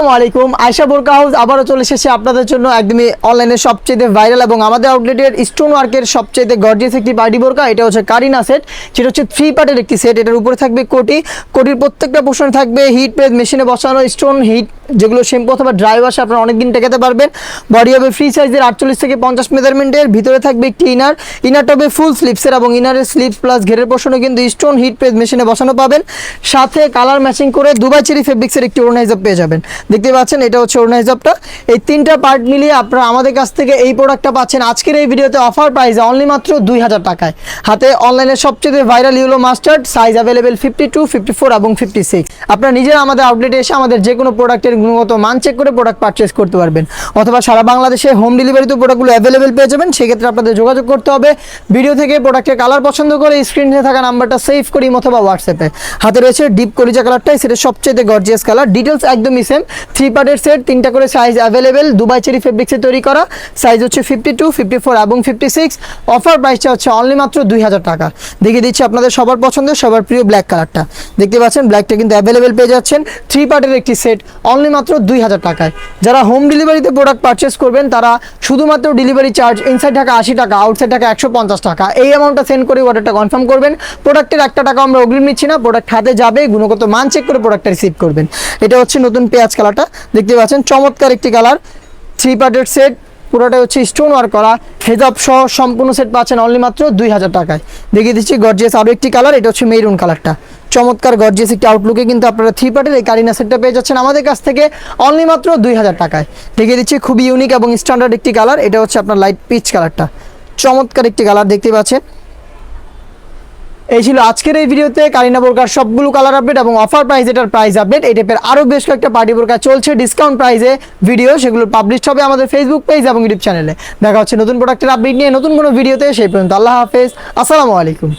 আসসালামু আলাইকুম। আয়েশা বোরকা হাউস আবারও চলে এসেছে আপনাদের জন্য একদমই অনলাইনে সবচেয়ে ভাইরাল এবং আমাদের আউটলেটের স্টোন ওয়ার্কের সবচেয়ে গর্জিয়াস একটি পার্টি বোরকা। এটা হচ্ছে কারিনা সেট, যেটা হচ্ছে 3 পার্টের একটি সেট। এটার উপরে থাকবে কোটির প্রত্যেকটা পোর্শনে থাকবে হিট প্রেস মেশিনে বসানো স্টোন হিট, যেগুলো শ্যাম্পু অথবা ড্রাই ওয়াশে আপনারা অনেকদিন টেকাতে পারবেন। বডি হবে ফ্রি সাইজের 48 থেকে 50 মেজারমেন্টের। ভিতরে থাকবে একটি ইনারটা হবে ফুল স্লিপসের এবং ইনারের স্লিপস প্লাস ঘেরের পোর্শনে কিন্তু স্টোন হিট প্রেস মেশিনে বসানো পাবেন। সাথে কালার ম্যাচিং করে দুবাই চেরি ফেব্রিক্সের একটি ওড়না হিসাব পেয়ে যাবেন। দেখতে পাচ্ছেন এটা হচ্ছে ওড়না হিসাবটা। এই তিনটা পার্ট মিলিয়ে আপনারা আমাদের কাছ থেকে এই প্রোডাক্টটা পাচ্ছেন আজকের এই ভিডিওতে অফার প্রাইসে অনলি মাত্র 2000 টাকায়। হাতে অনলাইনে সবচেয়ে viral yellow mustard, size available 52, 54 এবং 56। আপনারা নিজেরা আমাদের আউটলেটে এসে আমাদের যে কোনো প্রোডাক্টের গুণগত মান চেক করে প্রোডাক্ট পারচেস করতে পারবেন, অথবা সারা বাংলাদেশে হোম ডেলিভারিতে প্রোডাক্টগুলো অ্যাভেলেবেল পেয়ে যাবেন। সেক্ষেত্রে আপনাদের যোগাযোগ করতে হবে ভিডিও থেকে প্রোডাক্টের কালার পছন্দ করে স্ক্রিনে থাকা নাম্বারটা সেভ করি অথবা হোয়াটসঅ্যাপে। হাতে রয়েছে ডিপ কলিজা কালারটাই, সেটা সবচেয়ে গর্জিয়াস কালার। ডিটেলস একদমই সেম। 3 পার্টের সেট, 3টা করে সাইজ অ্যাভেলেবেল। দুবাই চেরি ফেব্রিক্সে তৈরি করা, সাইজ হচ্ছে 52, 54 এবং 56। অফার প্রাইসটা হচ্ছে অনলি মাত্র 2000 টাকা। দেখিয়ে দিচ্ছি আপনাদের সবার পছন্দের সবার প্রিয় ব্ল্যাক কালারটা। দেখতে পাচ্ছেন ব্ল্যাকটা কিন্তু অ্যাভেলেবেল পেয়ে যাচ্ছেন। 3 পার্টের একটি সেট অনলি মাত্র 2000 টাকায়। যারা হোম ডেলিভারিতে প্রোডাক্ট পারচেস করবেন তারা শুধুমাত্র ডেলিভারি চার্জ ইনসাইড ঢাকা 80 টাকা, আউটসাইড ঢাকা 150 টাকা, এই অ্যামাউন্টটা সেন্ড করে অর্ডারটা কনফার্ম করবেন। প্রোডাক্টের 1 টাকা আমরা অগ্রিম নিচ্ছি না, প্রোডাক্ট হাতে যাবে, গুণগত মান চেক করে প্রোডাক্টটা রিসিভ করবেন। এটা হচ্ছে নতুন পেঁয়াজ কালারটা, দেখতে পাচ্ছেন চমৎকার একটি কালার। 3 পার্টের সেট, পুরোটা হচ্ছে স্টোন ওয়ার্ক করা, হেজাব সহ সম্পূর্ণ সেট পাচ্ছেন অনলি মাত্র 2000 টাকায়। দেখিয়ে দিচ্ছি গর্জিয়াস আরও একটি কালার, এটা হচ্ছে মেরুন কালারটা। চমৎকার গর্জিয়াস একটি আউটলুকে কিন্তু আপনারা 3 পার্টের এই কারিনা সেটটা পেয়ে যাচ্ছেন আমাদের কাছ থেকে অনলি মাত্র 2000 টাকায়। দেখিয়ে দিচ্ছি খুবই ইউনিক এবং স্ট্যান্ডার্ড একটি কালার, এটা হচ্ছে আপনার লাইট পিচ কালারটা। চমৎকার একটি কালার দেখতে পাচ্ছেন। এই ছিল আজকের এই ভিডিওতে কারিনা বোরকার সবগুলো কালার আপডেট এবং অফার প্রাইস, এটার প্রাইস আপডেট। এই টাইপের আরও বেশ কয়েকটা পার্টি বোরকা চলছে ডিসকাউন্ট প্রাইসে ভিডিও, সেগুলো পাবলিশ হবে আমাদের ফেসবুক পেজ এবং ইউটিউব চ্যানেলে। দেখা হচ্ছে নতুন প্রোডাক্টের আপডেট নিয়ে নতুন কোনো ভিডিওতে। সেই পর্যন্ত আল্লাহ হাফেজ, আসসালামু আলাইকুম।